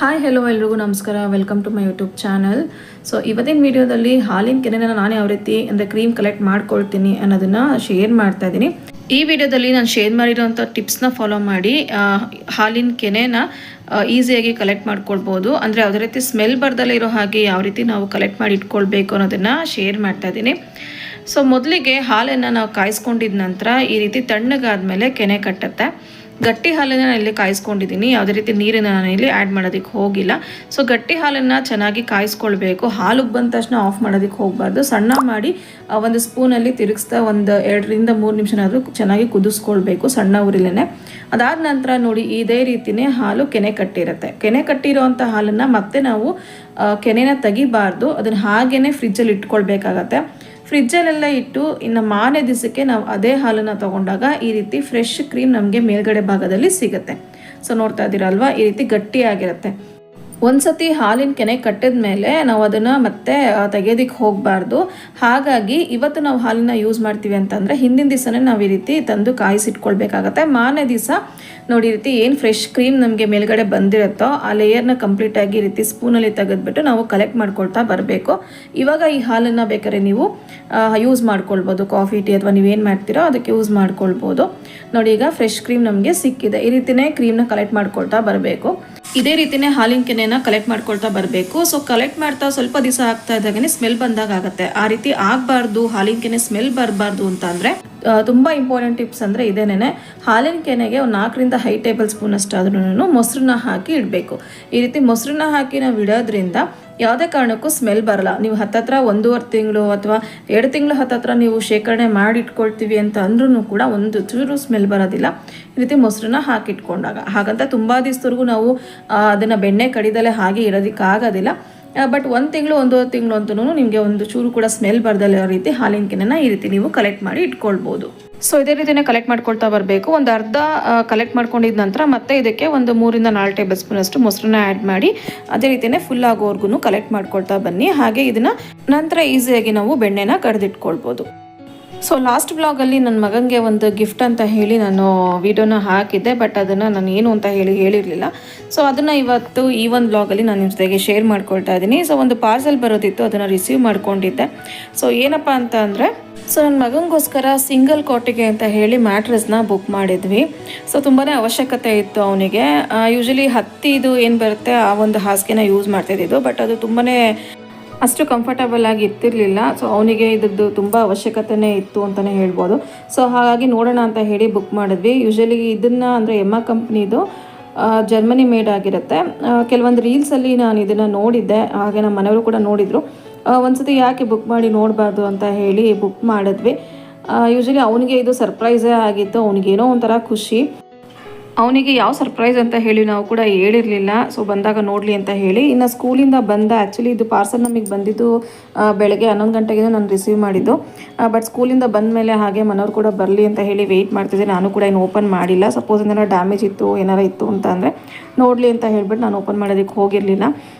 Hi hello ಎಲ್ರಿಗೂ ನಮಸ್ಕಾರ. Welcome to my YouTube channel. So ಇವತ್ತಿನ ವಿಡಿಯೋದಲ್ಲಿ ಹಾಲಿನ ಕೆನೆನ ನಾನು ಯಾವ ರೀತಿ ಅಂದರೆ ಕ್ರೀಮ್ ಕಲೆಕ್ಟ್ ಮಾಡ್ಕೊಳ್ತೀನಿ ಅನ್ನೋದನ್ನು ಶೇರ್ ಮಾಡ್ತಾ ಇದ್ದೀನಿ. ಈ ವಿಡಿಯೋದಲ್ಲಿ ನಾನು ಶೇರ್ ಮಾಡಿರೋಂಥ ಟಿಪ್ಸ್ನ ಫಾಲೋ ಮಾಡಿ ಹಾಲಿನ ಕೆನೆನ ಈಸಿಯಾಗಿ ಕಲೆಕ್ಟ್ ಮಾಡ್ಕೊಳ್ಬೋದು. ಅಂದರೆ ಯಾವುದೇ ರೀತಿ ಸ್ಮೆಲ್ ಬರ್ದಲ್ಲೇ ಇರೋ ಹಾಗೆ ಯಾವ ರೀತಿ ನಾವು ಕಲೆಕ್ಟ್ ಮಾಡಿ ಇಟ್ಕೊಳ್ಬೇಕು ಅನ್ನೋದನ್ನು ಶೇರ್ ಮಾಡ್ತಾ ಇದ್ದೀನಿ. ಸೊ ಮೊದಲಿಗೆ ಹಾಲನ್ನು ನಾವು ಕಾಯಿಸ್ಕೊಂಡಿದ ನಂತರ ಈ ರೀತಿ ತಣ್ಣಗಾದ್ಮೇಲೆ ಕೆನೆ ಕಟ್ಟುತ್ತೆ. ಗಟ್ಟಿ ಹಾಲನ್ನು ನಾನು ಇಲ್ಲಿ ಕಾಯಿಸ್ಕೊಂಡಿದ್ದೀನಿ. ಯಾವುದೇ ರೀತಿ ನೀರನ್ನು ನಾನು ಇಲ್ಲಿ ಆ್ಯಡ್ ಮಾಡೋದಕ್ಕೆ ಹೋಗಿಲ್ಲ. ಸೊ ಗಟ್ಟಿ ಹಾಲನ್ನು ಚೆನ್ನಾಗಿ ಕಾಯಿಸ್ಕೊಳ್ಬೇಕು. ಹಾಲಿಗೆ ಬಂದ ತಕ್ಷಣ ಆಫ್ ಮಾಡೋದಕ್ಕೆ ಹೋಗಬಾರ್ದು. ಸಣ್ಣ ಮಾಡಿ ಒಂದು ಸ್ಪೂನಲ್ಲಿ ತಿರುಗಿಸ್ತಾ ಒಂದು 2 ರಿಂದ 3 ನಿಮಿಷನಾದರೂ ಚೆನ್ನಾಗಿ ಕುದಿಸ್ಕೊಳ್ಬೇಕು ಸಣ್ಣ ಉರಿಲೇನೆ. ಅದಾದ ನಂತರ ನೋಡಿ ಇದೇ ರೀತಿಯೇ ಹಾಲು ಕೆನೆ ಕಟ್ಟಿರುತ್ತೆ. ಕೆನೆ ಕಟ್ಟಿರೋವಂಥ ಹಾಲನ್ನು ಮತ್ತೆ ನಾವು ಕೆನೆನ ತೆಗಿಬಾರ್ದು. ಅದನ್ನು ಹಾಗೇ ಫ್ರಿಜ್ಜಲ್ಲಿ ಇಟ್ಕೊಳ್ಬೇಕಾಗತ್ತೆ. ಫ್ರಿಜ್ಜಲ್ಲೆಲ್ಲ ಇಟ್ಟು ಇನ್ನು ಮಾರನೇ ದಿವಸಕ್ಕೆ ನಾವು ಅದೇ ಹಾಲನ್ನು ತೊಗೊಂಡಾಗ ಈ ರೀತಿ ಫ್ರೆಶ್ ಕ್ರೀಮ್ ನಮಗೆ ಮೇಲ್ಗಡೆ ಭಾಗದಲ್ಲಿ ಸಿಗುತ್ತೆ. ಸೊ ನೋಡ್ತಾ ಇದ್ದೀರಲ್ವಾ, ಈ ರೀತಿ ಗಟ್ಟಿಯಾಗಿರುತ್ತೆ. ಒಂದ್ಸತಿ ಹಾಲಿನ ಕೆನೆ ಕಟ್ಟಿದ ಮೇಲೆ ನಾವು ಅದನ್ನು ಮತ್ತೆ ತೆಗೆಯೋದಕ್ಕೆ ಹೋಗಬಾರ್ದು. ಹಾಗಾಗಿ ಇವತ್ತು ನಾವು ಹಾಲನ್ನ ಯೂಸ್ ಮಾಡ್ತೀವಿ ಅಂತಂದರೆ ಹಿಂದಿನ ದಿವಸನೇ ನಾವು ಈ ರೀತಿ ತಂದು ಕಾಯಿಸಿಟ್ಕೊಳ್ಬೇಕಾಗತ್ತೆ. ಮಾರನೇ ದಿವಸ ನೋಡಿ ಈ ರೀತಿ ಏನು ಫ್ರೆಶ್ ಕ್ರೀಮ್ ನಮಗೆ ಮೇಲ್ಗಡೆ ಬಂದಿರುತ್ತೋ ಆ ಲೇಯರ್ನ ಕಂಪ್ಲೀಟಾಗಿ ಈ ರೀತಿ ಸ್ಪೂನಲ್ಲಿ ತೆಗೆದ್ಬಿಟ್ಟು ನಾವು ಕಲೆಕ್ಟ್ ಮಾಡ್ಕೊಳ್ತಾ ಬರಬೇಕು. ಇವಾಗ ಈ ಹಾಲನ್ನು ಬೇಕಾದ್ರೆ ನೀವು ಯೂಸ್ ಮಾಡ್ಕೊಳ್ಬೋದು. ಕಾಫಿ ಟೀ ಅಥವಾ ನೀವೇನು ಮಾಡ್ತೀರೋ ಅದಕ್ಕೆ ಯೂಸ್ ಮಾಡ್ಕೊಳ್ಬೋದು. ನೋಡಿ ಈಗ ಫ್ರೆಶ್ ಕ್ರೀಮ್ ನಮಗೆ ಸಿಕ್ಕಿದೆ. ಈ ರೀತಿಯೇ ಕ್ರೀಮ್ನ ಕಲೆಕ್ಟ್ ಮಾಡ್ಕೊಳ್ತಾ ಬರಬೇಕು. ಇದೇ ರೀತಿಯೇ ಹಾಲಿನ ಕೆನೆನ ಕಲೆಕ್ಟ್ ಮಾಡ್ಕೊಳ್ತಾ ಬರಬೇಕು. ಸೊ ಕಲೆಕ್ಟ್ ಮಾಡ್ತಾ ಸ್ವಲ್ಪ ದಿವಸ ಆಗ್ತಾ ಇದ್ದಾಗನೇ ಸ್ಮೆಲ್ ಬಂದಾಗ ಆಗುತ್ತೆ. ಆ ರೀತಿ ಆಗಬಾರ್ದು, ಹಾಲಿನ ಕೆನೆ ಸ್ಮೆಲ್ ಬರಬಾರ್ದು ಅಂತ ಅಂದರೆ ತುಂಬ ಇಂಪಾರ್ಟೆಂಟ್ ಟಿಪ್ಸ್ ಅಂದರೆ ಇದೇನೇ. ಹಾಲಿನ ಕೆನೆಗೆ ಒಂದು 4 ರಿಂದ 5 ಟೇಬಲ್ ಸ್ಪೂನ್ ಅಷ್ಟಾದ್ರೂ ಮೊಸರನ್ನ ಹಾಕಿ ಇಡಬೇಕು. ಈ ರೀತಿ ಮೊಸರನ್ನ ಹಾಕಿ ನಾವು ಇಡೋದ್ರಿಂದ ಯಾವುದೇ ಕಾರಣಕ್ಕೂ ಸ್ಮೆಲ್ ಬರಲ್ಲ. ನೀವು ಹತ್ತತ್ರ 1.5 ತಿಂಗಳು ಅಥವಾ 2 ತಿಂಗಳು ಹತ್ತತ್ರ ನೀವು ಶೇಖರಣೆ ಮಾಡಿ ಇಟ್ಕೊಳ್ತೀವಿ ಅಂತ ಅಂದ್ರೂ ಕೂಡ ಒಂದು ಚೂರು ಸ್ಮೆಲ್ ಬರೋದಿಲ್ಲ ಈ ರೀತಿ ಮೊಸರನ್ನ ಹಾಕಿಟ್ಕೊಂಡಾಗ. ಹಾಗಂತ ತುಂಬ ದಿವಸದವರೆಗೂ ನಾವು ಅದನ್ನು ಬೆಣ್ಣೆ ಕಡಿದಲ್ಲೇ ಹಾಗೆ ಇಡೋದಕ್ಕಾಗೋದಿಲ್ಲ. ಬಟ್ 1 ತಿಂಗಳು 1.5 ತಿಂಗಳು ಅಂತೂ ನಿಮಗೆ ಒಂದು ಚೂರು ಕೂಡ ಸ್ಮೆಲ್ ಬರ್ದಲ್ಲ ರೀತಿ ಹಾಲಿನ ಕೆನೆನ ಈ ರೀತಿ ನೀವು ಕಲೆಕ್ಟ್ ಮಾಡಿ ಇಟ್ಕೊಳ್ಬೋದು. ಸೊ ಇದೇ ರೀತಿಯೇ ಕಲೆಕ್ಟ್ ಮಾಡ್ಕೊಳ್ತಾ ಬರಬೇಕು. ಒಂದು ಅರ್ಧ ಕಲೆಕ್ಟ್ ಮಾಡ್ಕೊಂಡಿದ ನಂತರ ಮತ್ತೆ ಇದಕ್ಕೆ ಒಂದು 3 ರಿಂದ 4 ಟೇಬಲ್ ಸ್ಪೂನ್ ಅಷ್ಟು ಮೊಸರನ್ನ ಆ್ಯಡ್ ಮಾಡಿ ಅದೇ ರೀತಿಯೇ ಫುಲ್ ಆಗೋವರೆಗೂ ಕಲೆಕ್ಟ್ ಮಾಡ್ಕೊಳ್ತಾ ಬನ್ನಿ. ಹಾಗೆ ಇದನ್ನು ನಂತರ ಈಸಿಯಾಗಿ ನಾವು ಬೆಣ್ಣೆನ ಕಡ್ದಿಟ್ಕೊಳ್ಬೋದು. ಸೊ ಲಾಸ್ಟ್ ವ್ಲಾಗಲ್ಲಿ ನನ್ನ ಮಗನಿಗೆ ಒಂದು ಗಿಫ್ಟ್ ಅಂತ ಹೇಳಿ ನಾನು ವಿಡಿಯೋನ ಹಾಕಿದ್ದೆ. ಬಟ್ ಅದನ್ನು ನಾನು ಏನು ಅಂತ ಹೇಳಿರಲಿಲ್ಲ. ಸೊ ಅದನ್ನು ಇವತ್ತು ಈ ಒಂದು ವ್ಲಾಗಲ್ಲಿ ನಾನು ನಿಮ್ಮ ಜೊತೆಗೆ ಶೇರ್ ಮಾಡ್ಕೊಳ್ತಾ ಇದ್ದೀನಿ. ಸೊ ಒಂದು ಪಾರ್ಸೆಲ್ ಬರೋದಿತ್ತು, ಅದನ್ನು ರಿಸೀವ್ ಮಾಡ್ಕೊಂಡಿದ್ದೆ. ಸೊ ಏನಪ್ಪ ಅಂತ ಅಂದರೆ ಸೊ ನನ್ನ ಮಗನಿಗೋಸ್ಕರ ಸಿಂಗಲ್ ಕಾಟಿಗೆ ಅಂತ ಹೇಳಿ ಮ್ಯಾಟ್ರೆಸ್ನ ಬುಕ್ ಮಾಡಿದ್ವಿ. ಸೊ ತುಂಬಾ ಅವಶ್ಯಕತೆ ಇತ್ತು ಅವನಿಗೆ. ಯೂಶಲಿ ಹತ್ತಿದು ಏನು ಬರುತ್ತೆ ಆ ಒಂದು ಹಾಸಿಗೆನ ಯೂಸ್ ಮಾಡ್ತಾಯಿದ್ದು. ಬಟ್ ಅದು ತುಂಬಾ ಅಷ್ಟು ಕಂಫರ್ಟಬಲ್ ಆಗಿ ಇರ್ತಿರ್ಲಿಲ್ಲ. ಸೊ ಅವನಿಗೆ ಇದ್ರದ್ದು ತುಂಬ ಅವಶ್ಯಕತೆನೇ ಇತ್ತು ಅಂತಲೇ ಹೇಳ್ಬೋದು. ಸೊ ಹಾಗಾಗಿ ನೋಡೋಣ ಅಂತ ಹೇಳಿ ಬುಕ್ ಮಾಡಿದ್ವಿ. ಯೂಶಲಿ ಇದನ್ನು ಅಂದರೆ ಎಮ್ಮ ಕಂಪ್ನಿದು ಜರ್ಮನಿ ಮೇಡ್ ಆಗಿರುತ್ತೆ. ಕೆಲವೊಂದು ರೀಲ್ಸಲ್ಲಿ ನಾನು ಇದನ್ನು ನೋಡಿದ್ದೆ, ಹಾಗೆ ನಮ್ಮ ಮನೆಯವರು ಕೂಡ ನೋಡಿದರು. ಒಂದ್ಸತಿ ಯಾಕೆ ಬುಕ್ ಮಾಡಿ ನೋಡಬಾರ್ದು ಅಂತ ಹೇಳಿ ಬುಕ್ ಮಾಡಿದ್ವಿ. ಯೂಶಲಿ ಅವನಿಗೆ ಇದು ಸರ್ಪ್ರೈಸೇ ಆಗಿತ್ತು. ಅವನಿಗೇನೋ ಒಂಥರ ಖುಷಿ. ಅವನಿಗೆ ಯಾವ ಸರ್ಪ್ರೈಸ್ ಅಂತ ಹೇಳಿ ನಾವು ಕೂಡ ಹೇಳಿರಲಿಲ್ಲ. ಸೊ ಬಂದಾಗ ನೋಡಲಿ ಅಂತ ಹೇಳಿ. ಇನ್ನು ಸ್ಕೂಲಿಂದ ಬಂದ, ಆ್ಯಕ್ಚುಲಿ ಇದು ಪಾರ್ಸಲ್ ನಮಗೆ ಬಂದಿದ್ದು ಬೆಳಗ್ಗೆ 11 ಗಂಟೆಗೆ ನಾನು ರಿಸೀವ್ ಮಾಡಿದ್ದು. ಬಟ್ ಸ್ಕೂಲಿಂದ ಬಂದ ಮೇಲೆ ಹಾಗೆ ಮನೆಯವ್ರು ಕೂಡ ಬರಲಿ ಅಂತ ಹೇಳಿ ವೆಯ್ಟ್ ಮಾಡ್ತಿದ್ದೆ. ನಾನು ಕೂಡ ಏನು ಓಪನ್ ಮಾಡಿಲ್ಲ. ಸಪೋಸ್ ಏನಾರು ಡ್ಯಾಮೇಜ್ ಇತ್ತು ಏನಾರು ಇತ್ತು ಅಂತ ಅಂದರೆ ನೋಡಲಿ ಅಂತ ಹೇಳ್ಬಿಟ್ಟು ನಾನು ಓಪನ್ ಮಾಡೋದಕ್ಕೆ ಹೋಗಿರಲಿಲ್ಲ.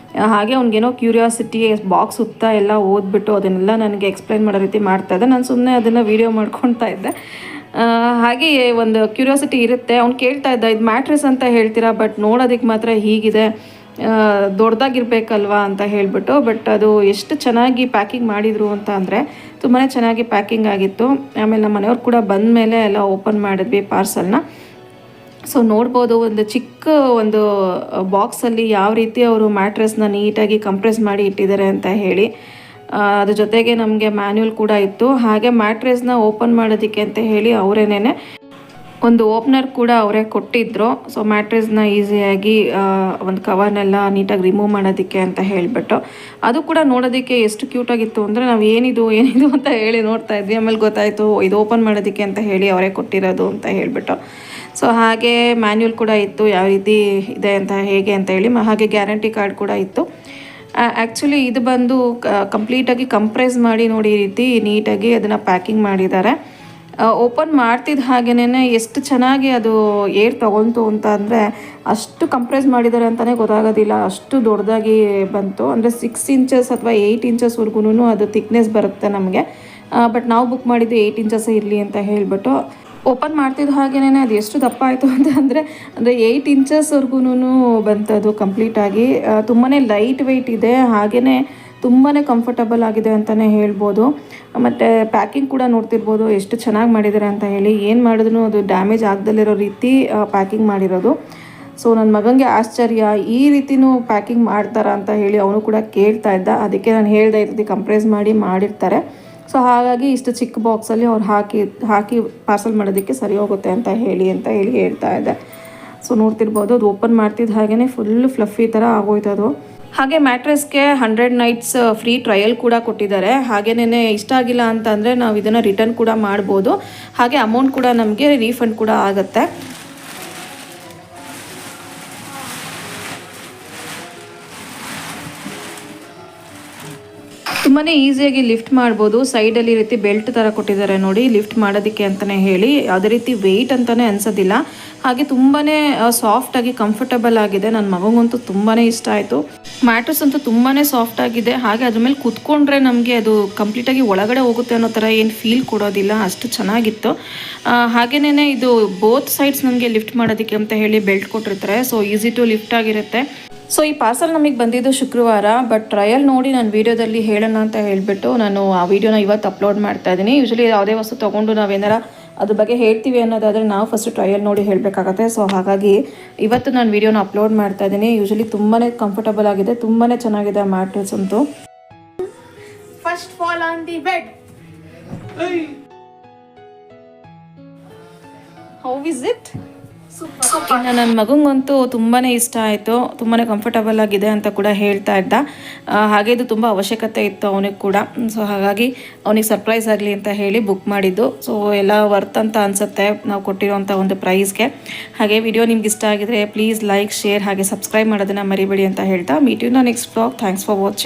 ಹಾಗೆ ಅವ್ನಿಗೇನೋ ಕ್ಯೂರಿಯಾಸಿಟಿ, ಬಾಕ್ಸ್ ಸುತ್ತ ಎಲ್ಲ ಓದ್ಬಿಟ್ಟು ಅದನ್ನೆಲ್ಲ ನನಗೆ ಎಕ್ಸ್ಪ್ಲೈನ್ ಮಾಡೋ ರೀತಿ ಮಾಡ್ತಾಯಿದ್ದೆ. ನಾನು ಸುಮ್ಮನೆ ಅದನ್ನು ವೀಡಿಯೋ ಮಾಡ್ಕೊಳ್ತಾ ಇದ್ದೆ. ಹಾಗೆ ಒಂದು ಕ್ಯೂರಿಯಾಸಿಟಿ ಇರುತ್ತೆ. ಅವ್ನು ಕೇಳ್ತಾ ಇದ್ದ, ಇದು ಮ್ಯಾಟ್ರೆಸ್ ಅಂತ ಹೇಳ್ತೀರಾ ಬಟ್ ನೋಡೋದಕ್ಕೆ ಮಾತ್ರ ಹೀಗಿದೆ, ದೊಡ್ಡದಾಗಿರ್ಬೇಕಲ್ವಾ ಅಂತ ಹೇಳಿಬಿಟ್ಟು. ಬಟ್ ಅದು ಎಷ್ಟು ಚೆನ್ನಾಗಿ ಪ್ಯಾಕಿಂಗ್ ಮಾಡಿದರು ಅಂತ ಅಂದರೆ ತುಂಬಾ ಚೆನ್ನಾಗಿ ಪ್ಯಾಕಿಂಗ್ ಆಗಿತ್ತು. ಆಮೇಲೆ ನಮ್ಮ ಮನೆಯವ್ರು ಕೂಡ ಬಂದ ಮೇಲೆ ಎಲ್ಲ ಓಪನ್ ಮಾಡಿದ್ವಿ ಪಾರ್ಸಲ್ನ. ಸೊ ನೋಡ್ಬೋದು ಒಂದು ಚಿಕ್ಕ ಒಂದು ಬಾಕ್ಸಲ್ಲಿ ಯಾವ ರೀತಿ ಅವರು ಮ್ಯಾಟ್ರೆಸ್ನ ನೀಟಾಗಿ ಕಂಪ್ರೆಸ್ ಮಾಡಿ ಇಟ್ಟಿದ್ದಾರೆ ಅಂತ ಹೇಳಿ. ಅದ್ರ ಜೊತೆಗೆ ನಮಗೆ ಮ್ಯಾನ್ಯುವಲ್ ಕೂಡ ಇತ್ತು. ಹಾಗೆ ಮ್ಯಾಟ್ರೆಸ್ನ ಓಪನ್ ಮಾಡೋದಕ್ಕೆ ಅಂತ ಹೇಳಿ ಅವರೇನೇ ಒಂದು ಓಪನರ್ ಕೂಡ ಅವರೇ ಕೊಟ್ಟಿದ್ದರು. ಸೊ ಮ್ಯಾಟ್ರೆಸ್ನ ಈಸಿಯಾಗಿ ಒಂದು ಕವರ್ನೆಲ್ಲ ನೀಟಾಗಿ ರಿಮೂವ್ ಮಾಡೋದಕ್ಕೆ ಅಂತ ಹೇಳಿಬಿಟ್ಟು. ಅದು ಕೂಡ ನೋಡೋದಕ್ಕೆ ಎಷ್ಟು ಕ್ಯೂಟಾಗಿತ್ತು ಅಂದರೆ ನಾವು ಏನಿದು ಅಂತ ಹೇಳಿ ನೋಡ್ತಾ ಇದ್ವಿ. ಆಮೇಲೆ ಗೊತ್ತಾಯಿತು ಇದು ಓಪನ್ ಮಾಡೋದಕ್ಕೆ ಅಂತ ಹೇಳಿ ಅವರೇ ಕೊಟ್ಟಿರೋದು ಅಂತ ಹೇಳಿಬಿಟ್ಟು. ಸೊ ಹಾಗೆ ಮ್ಯಾನ್ಯುವಲ್ ಕೂಡ ಇತ್ತು, ಯಾವ ರೀತಿ ಇದೆ ಅಂತ ಹೇಗೆ ಅಂತ ಹೇಳಿ. ಹಾಗೆ ಗ್ಯಾರಂಟಿ ಕಾರ್ಡ್ ಕೂಡ ಇತ್ತು. ಆ್ಯಕ್ಚುಲಿ ಇದು ಬಂದು ಕಂಪ್ಲೀಟಾಗಿ ಕಂಪ್ರೆಸ್ ಮಾಡಿ ನೋಡಿ ಈ ರೀತಿ ನೀಟಾಗಿ ಅದನ್ನು ಪ್ಯಾಕಿಂಗ್ ಮಾಡಿದ್ದಾರೆ. ಓಪನ್ ಮಾಡ್ತಿದ್ದ ಹಾಗೇನೆ ಎಷ್ಟು ಚೆನ್ನಾಗಿ ಅದು ಏರ್ ತೊಗೊಳ್ತು ಅಂತ ಅಂದರೆ ಅಷ್ಟು ಕಂಪ್ರೆಸ್ ಮಾಡಿದ್ದಾರೆ ಅಂತಲೇ ಗೊತ್ತಾಗೋದಿಲ್ಲ. ಅಷ್ಟು ದೊಡ್ಡದಾಗಿ ಬಂತು. ಅಂದರೆ 6 ಇಂಚಸ್ ಅಥವಾ 8 ಇಂಚಸ್ವರೆಗೂ ಅದು ಥಿಕ್ನೆಸ್ ಬರುತ್ತೆ ನಮಗೆ. ಬಟ್ ನಾವು ಬುಕ್ ಮಾಡಿದ್ದು 8 ಇಂಚಸ್ಸೇ ಇರಲಿ ಅಂತ ಹೇಳಿಬಿಟ್ಟು ಓಪನ್ ಮಾಡ್ತಿದ್ದ ಹಾಗೇನೆ ಅದು ಎಷ್ಟು ದಪ್ಪ ಆಯಿತು ಅಂದರೆ 8 ಇಂಚಸ್ವರೆಗೂ ಬಂತದು ಕಂಪ್ಲೀಟಾಗಿ. ತುಂಬಾ ಲೈಟ್ ವೆಯ್ಟ್ ಇದೆ, ಹಾಗೆಯೇ ತುಂಬಾ ಕಂಫರ್ಟಬಲ್ ಆಗಿದೆ ಅಂತಲೇ ಹೇಳ್ಬೋದು. ಮತ್ತು ಪ್ಯಾಕಿಂಗ್ ಕೂಡ ನೋಡ್ತಿರ್ಬೋದು ಎಷ್ಟು ಚೆನ್ನಾಗಿ ಮಾಡಿದ್ದಾರೆ ಅಂತ ಹೇಳಿ. ಏನು ಮಾಡಿದ್ರು ಅದು ಡ್ಯಾಮೇಜ್ ಆಗದಲ್ಲಿರೋ ರೀತಿ ಪ್ಯಾಕಿಂಗ್ ಮಾಡಿರೋದು. ಸೊ ನನ್ನ ಮಗನಿಗೆ ಆಶ್ಚರ್ಯ, ಈ ರೀತಿಯೂ ಪ್ಯಾಕಿಂಗ್ ಮಾಡ್ತಾರಾ ಅಂತ ಹೇಳಿ ಅವನು ಕೂಡ ಕೇಳ್ತಾ ಇದ್ದ. ಅದಕ್ಕೆ ನಾನು ಹೇಳಿದೆ, ಈ ರೀತಿ ಕಂಪ್ರೆಸ್ ಮಾಡಿರ್ತಾರೆ. ಸೊ ಹಾಗಾಗಿ ಇಷ್ಟು ಚಿಕ್ಕ ಬಾಕ್ಸಲ್ಲಿ ಅವ್ರು ಹಾಕಿ ಪಾರ್ಸಲ್ ಮಾಡೋದಕ್ಕೆ ಸರಿ ಹೋಗುತ್ತೆ ಅಂತ ಹೇಳಿ ಹೇಳ್ತಾ ಇದ್ದೆ. ಸೊ ನೋಡ್ತಿರ್ಬೋದು, ಅದು ಓಪನ್ ಮಾಡ್ತಿದ್ದ ಹಾಗೆಯೇ ಫುಲ್ ಫ್ಲಫಿ ಥರ ಆಗೋಯ್ತದು. ಹಾಗೆ ಮ್ಯಾಟ್ರೆಸ್ಗೆ 100 ನೈಟ್ಸ್ ಫ್ರೀ ಟ್ರಯಲ್ ಕೂಡ ಕೊಟ್ಟಿದ್ದಾರೆ. ಹಾಗೇನೇ ಇಷ್ಟ ಆಗಿಲ್ಲ ಅಂತಂದರೆ ನಾವು ಇದನ್ನು ರಿಟರ್ನ್ ಕೂಡ ಮಾಡ್ಬೋದು. ಹಾಗೆ ಅಮೌಂಟ್ ಕೂಡ ನಮಗೆ ರೀಫಂಡ್ ಕೂಡ ಆಗುತ್ತೆ. ತುಂಬಾ ಈಸಿಯಾಗಿ ಲಿಫ್ಟ್ ಮಾಡ್ಬೋದು. ಸೈಡಲ್ಲಿ ಈ ರೀತಿ ಬೆಲ್ಟ್ ಥರ ಕೊಟ್ಟಿದ್ದಾರೆ ನೋಡಿ, ಲಿಫ್ಟ್ ಮಾಡೋದಕ್ಕೆ ಅಂತಲೇ ಹೇಳಿ. ಅದೇ ರೀತಿ ವೆಯ್ಟ್ ಅಂತಲೇ ಅನಿಸೋದಿಲ್ಲ. ಹಾಗೆ ತುಂಬಾ ಸಾಫ್ಟಾಗಿ ಕಂಫರ್ಟಬಲ್ ಆಗಿದೆ. ನನ್ನ ಮಗಂಗಂತೂ ತುಂಬಾ ಇಷ್ಟ ಆಯಿತು. ಮ್ಯಾಟ್ರೆಸ್ ಅಂತೂ ತುಂಬಾ ಸಾಫ್ಟ್ ಆಗಿದೆ. ಹಾಗೆ ಅದ್ರ ಮೇಲೆ ಕುತ್ಕೊಂಡ್ರೆ ನಮಗೆ ಅದು ಕಂಪ್ಲೀಟಾಗಿ ಒಳಗಡೆ ಹೋಗುತ್ತೆ ಅನ್ನೋ ಥರ ಏನು ಫೀಲ್ ಕೊಡೋದಿಲ್ಲ, ಅಷ್ಟು ಚೆನ್ನಾಗಿತ್ತು. ಹಾಗೆಯೇ ಇದು ಬೋತ್ ಸೈಡ್ಸ್ ನಮಗೆ ಲಿಫ್ಟ್ ಮಾಡೋದಕ್ಕೆ ಅಂತ ಹೇಳಿ ಬೆಲ್ಟ್ ಕೊಟ್ಟಿರ್ತಾರೆ. ಸೊ ಈಸಿ ಟು ಲಿಫ್ಟ್ ಆಗಿರುತ್ತೆ. ಸೊ ಈ ಪಾರ್ಸಲ್ ನಮಗೆ ಬಂದಿದ್ದು ಶುಕ್ರವಾರ, ಬಟ್ ಟ್ರಯಲ್ ನೋಡಿ ನಾನು ವೀಡಿಯೋದಲ್ಲಿ ಹೇಳೋಣ ಅಂತ ಹೇಳಿಬಿಟ್ಟು ನಾನು ಆ ವಿಡಿಯೋನ ಇವತ್ತು ಅಪ್ಲೋಡ್ ಮಾಡ್ತಾ ಇದ್ದೀನಿ. ಯೂಶ್ವಲಿ ಯಾವುದೇ ವಸ್ತು ತೊಗೊಂಡು ನಾವೇನಾರ ಅದ್ರ ಬಗ್ಗೆ ಹೇಳ್ತೀವಿ ಅನ್ನೋದಾದರೆ ನಾವು ಫಸ್ಟ್ ಟ್ರಯಲ್ ನೋಡಿ ಹೇಳಬೇಕಾಗತ್ತೆ. ಸೊ ಹಾಗಾಗಿ ಇವತ್ತು ನಾನು ವಿಡಿಯೋನ ಅಪ್ಲೋಡ್ ಮಾಡ್ತಾ ಇದ್ದೀನಿ. ಯೂಶ್ವಲಿ ತುಂಬಾ ಕಂಫರ್ಟಬಲ್ ಆಗಿದೆ, ತುಂಬಾ ಚೆನ್ನಾಗಿದೆ ಮ್ಯಾಟ್ರೆಸ್ ಅಂತೂ. First fall on the bed. How is it? ಇನ್ನು ನನ್ನ ಮಗಂಗಂತೂ ತುಂಬಾ ಇಷ್ಟ ಆಯಿತು, ತುಂಬಾ ಕಂಫರ್ಟಬಲ್ ಆಗಿದೆ ಅಂತ ಕೂಡ ಹೇಳ್ತಾ ಇದ್ದ. ಹಾಗೆ ಇದು ತುಂಬ ಅವಶ್ಯಕತೆ ಇತ್ತು ಅವನಿಗೆ ಕೂಡ. ಸೊ ಹಾಗಾಗಿ ಅವನಿಗೆ ಸರ್ಪ್ರೈಸ್ ಆಗಲಿ ಅಂತ ಹೇಳಿ ಬುಕ್ ಮಾಡಿದ್ದು. ಸೊ ಎಲ್ಲ ವರ್ತ್ ಅಂತ ಅನಿಸುತ್ತೆ ನಾವು ಕೊಟ್ಟಿರೋಂಥ ಒಂದು ಪ್ರೈಸ್ಗೆ. ಹಾಗೆ ವಿಡಿಯೋ ನಿಮ್ಗೆ ಇಷ್ಟ ಆಗಿದ್ರೆ ಪ್ಲೀಸ್ ಲೈಕ್, ಶೇರ್ ಹಾಗೆ ಸಬ್ಸ್ಕ್ರೈಬ್ ಮಾಡೋದನ್ನು ಮರಿಬೇಡಿ ಅಂತ ಹೇಳ್ತಾ meet you in the next vlog. Thanks for watching.